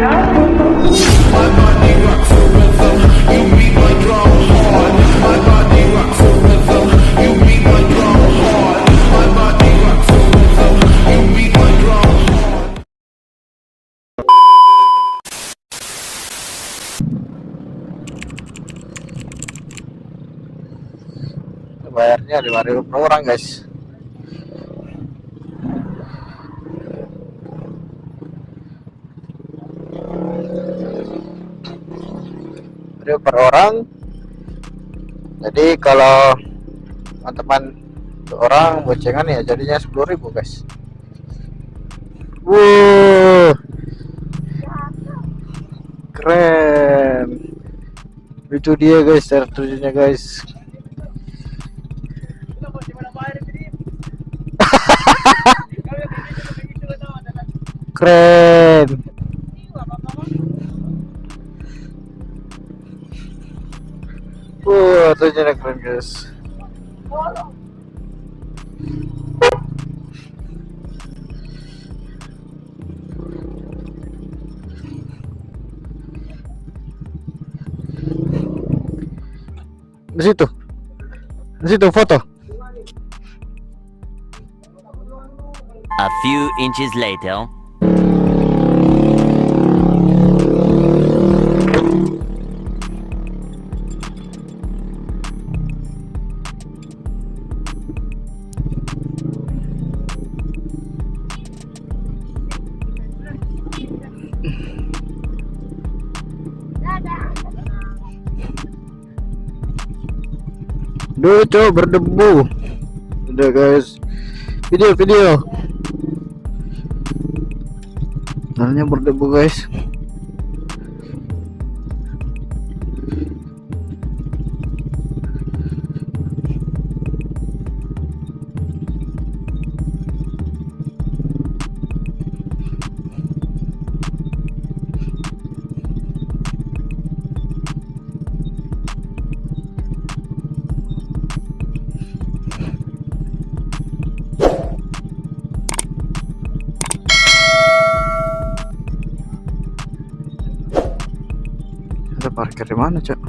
My body rocks the rhythm. You beat my drum hard. My body rocks the rhythm. You beat my drum hard. My body rocks the rhythm. You beat my drum hard. Bayarnya 5.000 per orang guys. Per orang. Jadi kalau teman-teman orang boncengan ya jadinya 10.000 guys. Wuh, keren. Itu dia guys, air terjunnya guys. Keren. Terjunnya keren guys. Di situ foto. A few inches later. Duh, coba berdebu. Udah guys. Video. Halnya berdebu guys. Ada parkir di mana, Cak?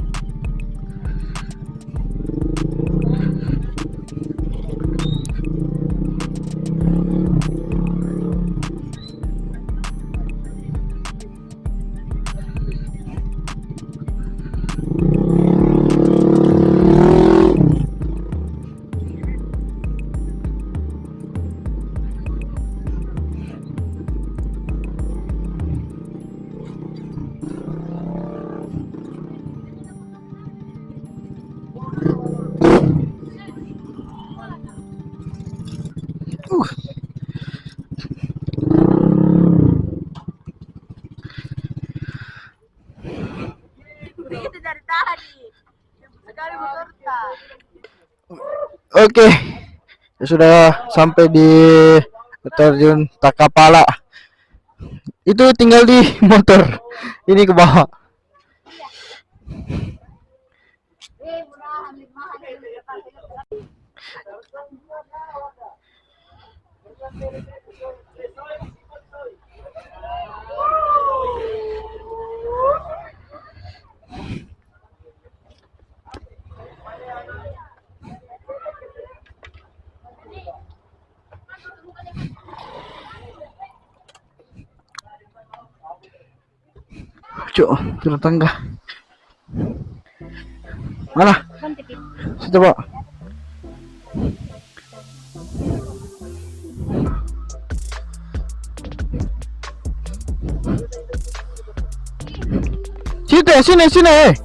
Begitu dari tadi. Sekali berserta. Oke. Ya sudah sampai di terjun Takapala. Itu tinggal di motor. Ini ke bawah. Cuk, turun tangga. Mana? Situ, Pak. Sini. Sini.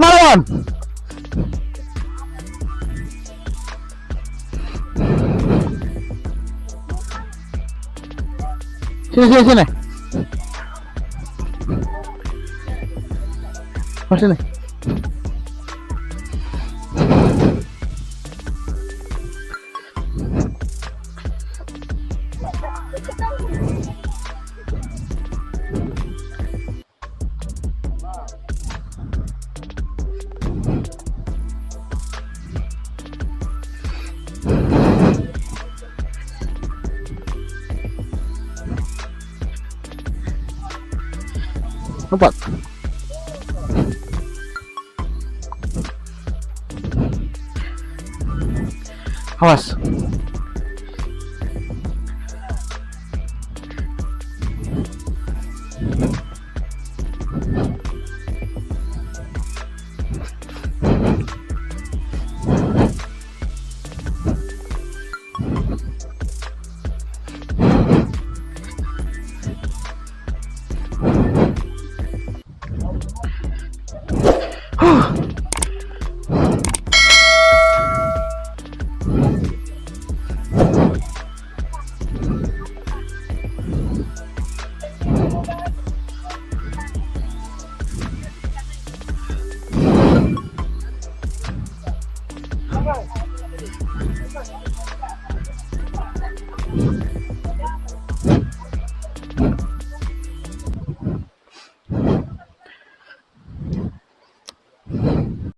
Melawan. Sini. Mas sini. Lompat. Awas.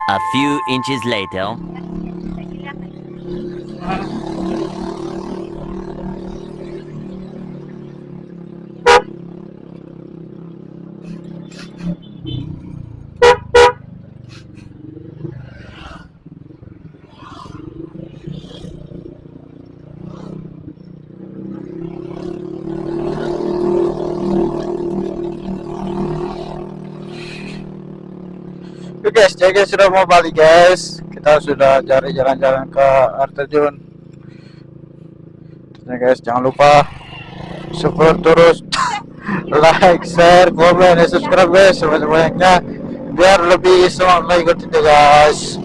A few inches later. Oke guys, jadi sudah mau balik guys. Kita sudah cari jalan-jalan ke air terjun. Nah guys, jangan lupa support terus, like, share, komen, dan subscribe guys sebanyak-banyaknya biar lebih semangat ikutin deh guys.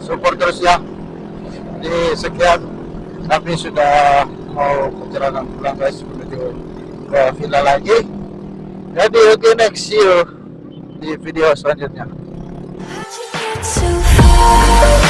Support terus ya. Jadi sekian, kami sudah mau perjalanan pulang guys menuju ke villa lagi. Jadi oke, next, see you di video selanjutnya. So far